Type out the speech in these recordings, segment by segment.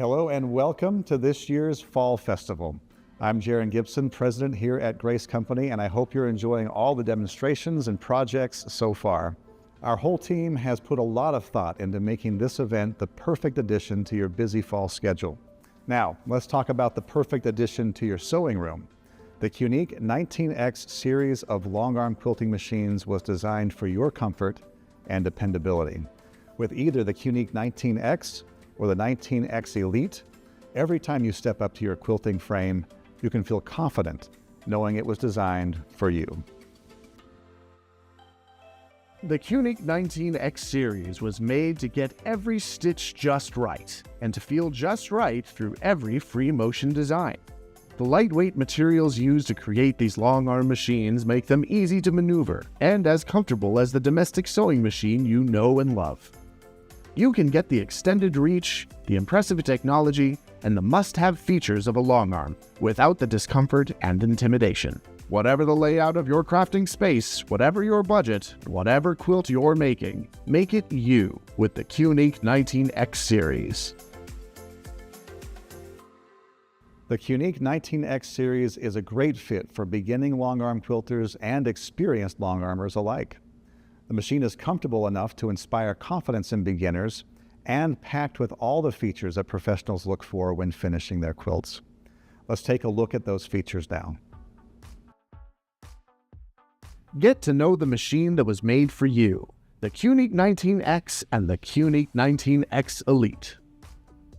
Hello and welcome to this year's Fall Festival. I'm Jaron Gibson, president here at Grace Company, and I hope you're enjoying all the demonstrations and projects so far. Our whole team has put a lot of thought into making this event the perfect addition to your busy fall schedule. Now, let's talk about the perfect addition to your sewing room. The Qunique 19X series of long arm quilting machines was designed for your comfort and dependability. With either the Qunique 19X or the 19X Elite, every time you step up to your quilting frame, you can feel confident knowing it was designed for you. The Qunique 19X series was made to get every stitch just right and to feel just right through every free motion design. The lightweight materials used to create these long arm machines make them easy to maneuver and as comfortable as the domestic sewing machine you know and love. You can get the extended reach, the impressive technology, and the must-have features of a long arm without the discomfort and intimidation. Whatever the layout of your crafting space, whatever your budget, whatever quilt you're making, make it you with the Qunique 19X series. The Qunique 19X series is a great fit for beginning long arm quilters and experienced long armers alike. The machine is comfortable enough to inspire confidence in beginners and packed with all the features that professionals look for when finishing their quilts. Let's take a look at those features now. Get to know the machine that was made for you, the Qunique 19X and the Qunique 19X Elite.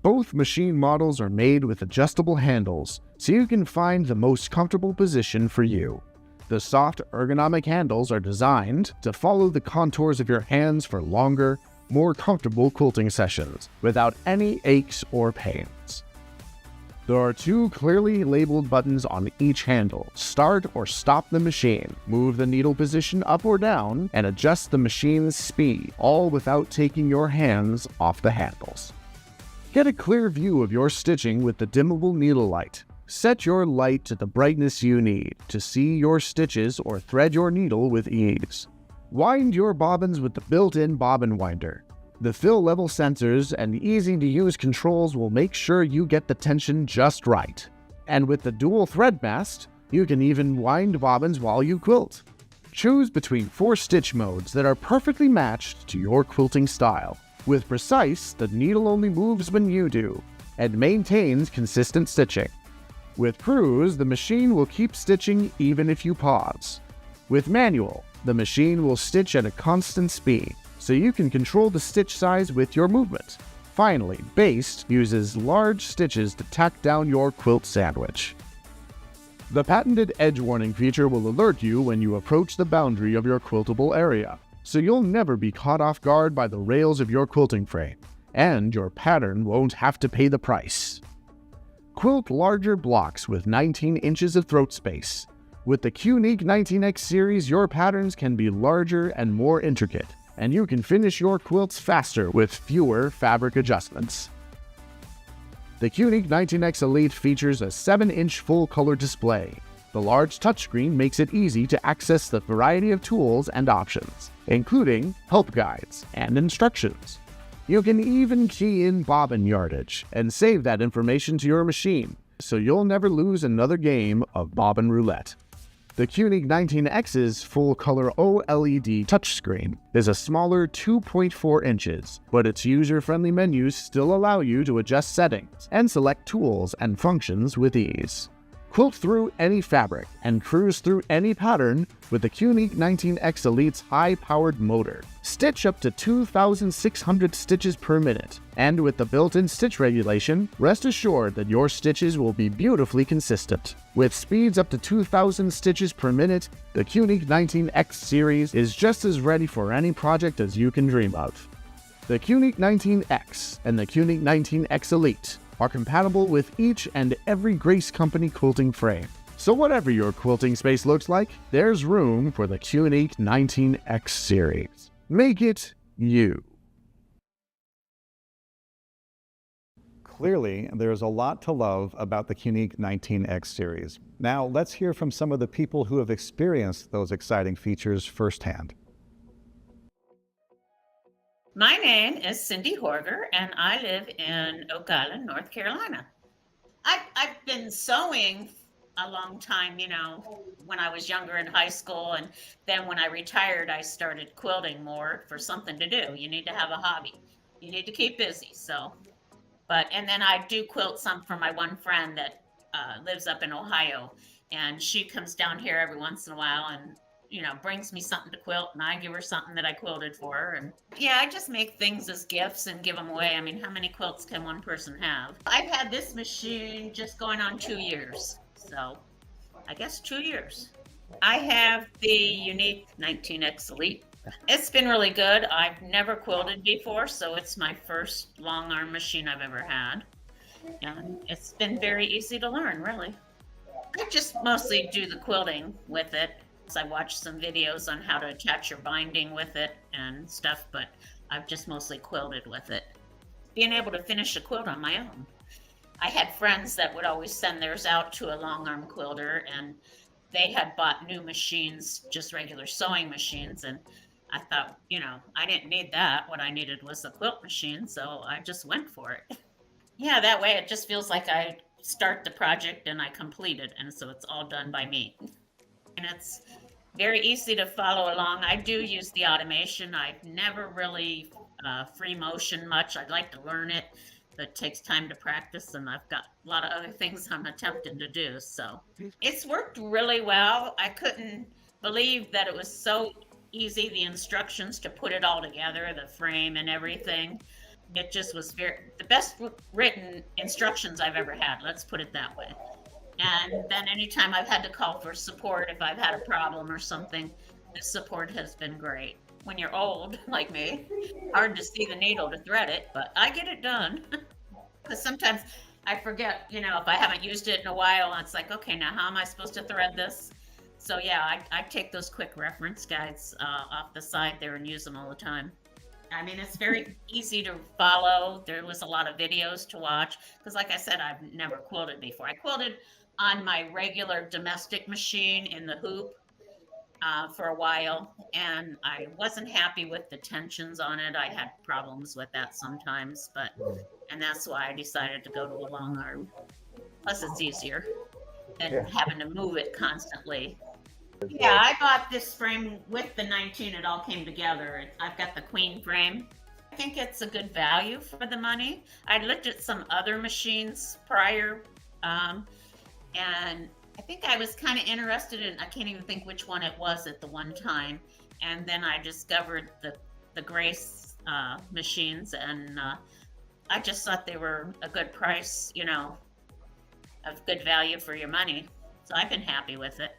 Both machine models are made with adjustable handles, so you can find the most comfortable position for you. The soft, ergonomic handles are designed to follow the contours of your hands for longer, more comfortable quilting sessions without any aches or pains. There are two clearly labeled buttons on each handle: start or stop the machine, move the needle position up or down, and adjust the machine's speed, all without taking your hands off the handles. Get a clear view of your stitching with the dimmable needle light. Set your light to the brightness you need to see your stitches or thread your needle with ease. Wind your bobbins with the built-in bobbin winder. The fill level sensors and easy-to-use controls will make sure you get the tension just right. And with the dual thread mast, you can even wind bobbins while you quilt. Choose between 4 stitch modes that are perfectly matched to your quilting style. With Precise, the needle only moves when you do and maintains consistent stitching. With Cruise, the machine will keep stitching even if you pause. With Manual, the machine will stitch at a constant speed, so you can control the stitch size with your movement. Finally, Based uses large stitches to tack down your quilt sandwich. The patented edge warning feature will alert you when you approach the boundary of your quiltable area, so you'll never be caught off guard by the rails of your quilting frame, and your pattern won't have to pay the price. Quilt larger blocks with 19 inches of throat space. With the Qunique 19X series, your patterns can be larger and more intricate, and you can finish your quilts faster with fewer fabric adjustments. The Qunique 19X Elite features a 7-inch full-color display. The large touchscreen makes it easy to access the variety of tools and options, including help guides and instructions. You can even key in bobbin yardage and save that information to your machine, so you'll never lose another game of bobbin roulette. The Qunique 19X's full-color OLED touchscreen is a smaller 2.4 inches, but its user-friendly menus still allow you to adjust settings and select tools and functions with ease. Quilt through any fabric and cruise through any pattern with the Qunique 19X Elite's high-powered motor. Stitch up to 2,600 stitches per minute, and with the built-in stitch regulation, rest assured that your stitches will be beautifully consistent. With speeds up to 2,000 stitches per minute, the Qunique 19X series is just as ready for any project as you can dream of. The Qunique 19X and the Qunique 19X Elite are compatible with each and every Grace Company quilting frame. So whatever your quilting space looks like, there's room for the Qunique 19X series. Make it you. Clearly, there's a lot to love about the Qunique 19X series. Now, let's hear from some of the people who have experienced those exciting features firsthand. My name is Cindy Horger, and I live in Oak Island, North Carolina. I've been sewing a long time, when I was younger in high school. And then when I retired, I started quilting more for something to do. You need to have a hobby, you need to keep busy. And then I do quilt some for my one friend that lives up in Ohio. And she comes down here every once in a while and, brings me something to quilt, and I give her something that I quilted for her. And yeah, I just make things as gifts and give them away. I mean, how many quilts can one person have? I've had this machine just going on 2 years. So I guess 2 years. I have the unique 19X Elite. It's been really good. I've never quilted before, so it's my first long arm machine I've ever had. And it's been very easy to learn, really. I just mostly do the quilting with it. I watched some videos on how to attach your binding with it and stuff, but I've just mostly quilted with it. Being able to finish a quilt on my own. I had friends that would always send theirs out to a long arm quilter, and they had bought new machines, just regular sewing machines. And I thought, I didn't need that. What I needed was a quilt machine, so I just went for it. Yeah, that way it just feels like I start the project and I complete it, and so it's all done by me. And it's very easy to follow along. I do use the automation. I've never really free motion much. I'd like to learn it, but it takes time to practice, and I've got a lot of other things I'm attempting to do. So it's worked really well. I couldn't believe that it was so easy, the instructions to put it all together, the frame and everything. It just was the best written instructions I've ever had. Let's put it that way. And then anytime I've had to call for support, if I've had a problem or something, the support has been great. When you're old, like me, hard to see the needle to thread it, but I get it done. Because sometimes I forget, if I haven't used it in a while, it's like, okay, now how am I supposed to thread this? So yeah, I take those quick reference guides off the side there and use them all the time. I mean, it's very easy to follow. There was a lot of videos to watch because, like I said, I've never quilted before. I quilted on my regular domestic machine in the hoop for a while, and I wasn't happy with the tensions on it. I had problems with that sometimes, and that's why I decided to go to a long arm. Plus, it's easier than having to move it constantly. Yeah, I bought this frame with the 19. It all came together. I've got the queen frame. I think it's a good value for the money. I looked at some other machines prior, and I think I was kind of interested in, I can't even think which one it was at the one time. And then I discovered the Grace machines, and I just thought they were a good price, of good value for your money. So I've been happy with it.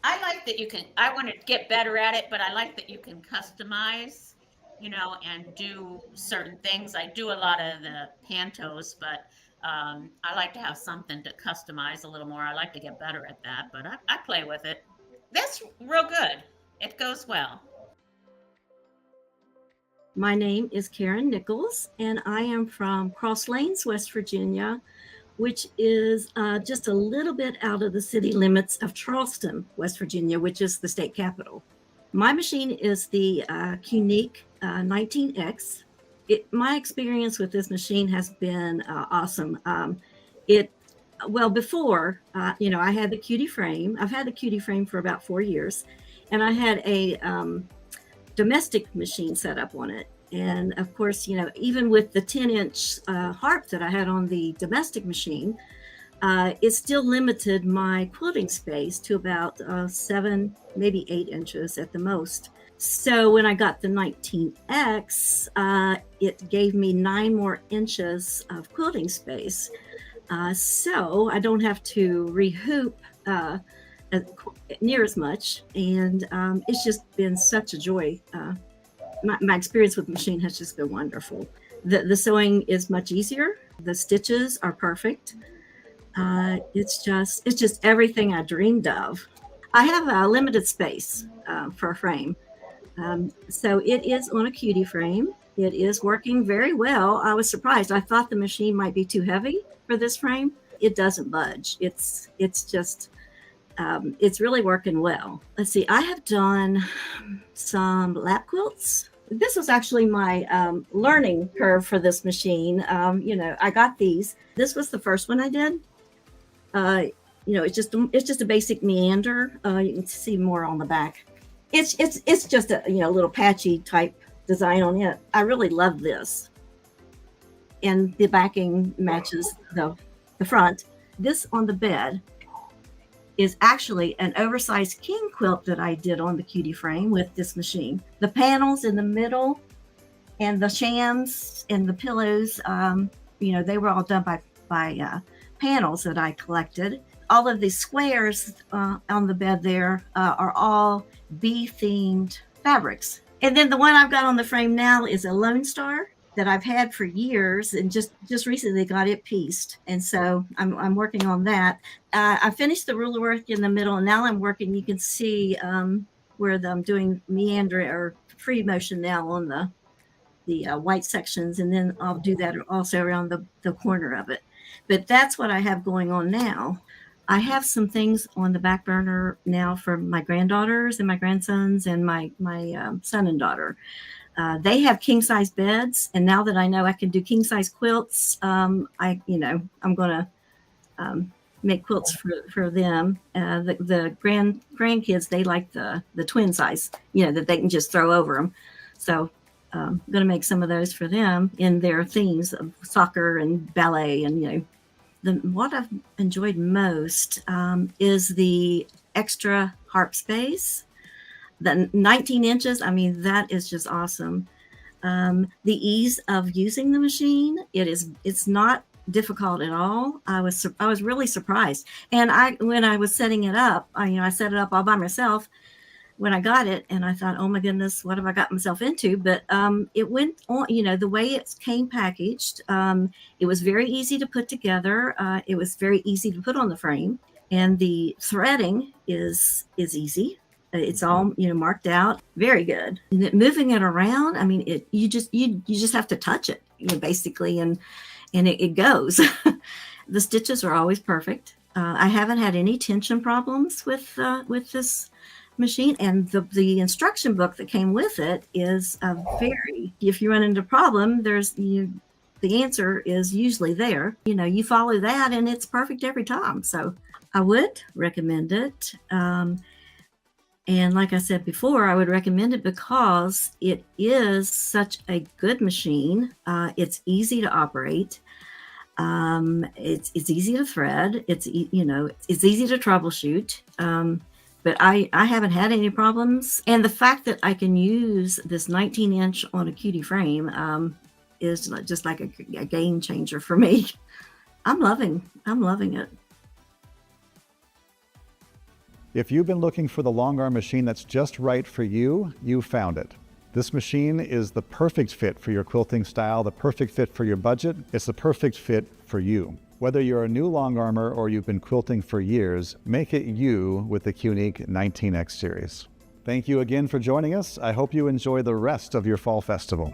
I like that I want to get better at it, but I like that you can customize, and do certain things. I do a lot of the pantos, but I like to have something to customize a little more. I like to get better at that, but I play with it. That's real good. It goes well. My name is Karen Nichols, and I am from Cross Lanes, West Virginia, which is just a little bit out of the city limits of Charleston, West Virginia, which is the state capital. My machine is the unique 19X. My experience with this machine has been awesome. Before, I had the cutie frame. I've had the cutie frame for about 4 years, and I had a domestic machine set up on it. And of course, even with the 10-inch harp that I had on the domestic machine, it still limited my quilting space to about 7, maybe 8 inches at the most. So when I got the 19X, it gave me 9 more inches of quilting space. So I don't have to rehoop near as much. And it's just been such a joy. My experience with the machine has just been wonderful. The sewing is much easier. The stitches are perfect. It's just everything I dreamed of. I have a limited space for a frame. So it is on a cutie frame. It is working very well. I was surprised. I thought the machine might be too heavy for this frame. It doesn't budge. It's really working well. Let's see, I have done some lap quilts. This was actually my learning curve for this machine. I got these. This was the first one I did. It's just a basic meander. You can see more on the back. It's just a little patchy type design on it. I really love this, and the backing matches the front. This on the bed is actually an oversized king quilt that I did on the cutie frame with this machine. The panels in the middle and the shams and the pillows, they were all done by panels that I collected. All of these squares on the bed there are all bee-themed fabrics. And then the one I've got on the frame now is a Lone Star that I've had for years, and just recently got it pieced. And so I'm working on that. I finished the ruler work in the middle, and now I'm working. You can see where I'm doing meander or free motion now on the white sections, and then I'll do that also around the corner of it. But that's what I have going on now. I have some things on the back burner now for my granddaughters and my grandsons and my son and daughter. They have king size beds, and now that I know I can do king size quilts, I'm going to make quilts for them. The grandkids, they like the twin size, that they can just throw over them. So I'm going to make some of those for them in their themes of soccer and ballet. And what I've enjoyed most is the extra harp space. The 19 inches, that is just awesome. The ease of using the machine, it's not difficult at all. I was really surprised. And when I was setting it up, I set it up all by myself when I got it, and I thought, oh my goodness, what have I got myself into? But it went on, the way it came packaged, it was very easy to put together. It was very easy to put on the frame, and the threading is easy. It's all marked out, very good. And moving it around, you just have to touch it, basically, and it goes. The stitches are always perfect. I haven't had any tension problems with this machine, and the instruction book that came with it is if you run into a problem, the answer is usually there. You follow that, and it's perfect every time. So I would recommend it. And like I said before, I would recommend it because it is such a good machine. It's easy to operate. It's easy to thread. It's easy to troubleshoot. But I haven't had any problems. And the fact that I can use this 19-inch on a cutie frame is just like a game changer for me. I'm loving it. If you've been looking for the long arm machine that's just right for you, you found it. This machine is the perfect fit for your quilting style, the perfect fit for your budget. It's the perfect fit for you. Whether you're a new long armer or you've been quilting for years, make it you with the QNique 19X series. Thank you again for joining us. I hope you enjoy the rest of your fall festival.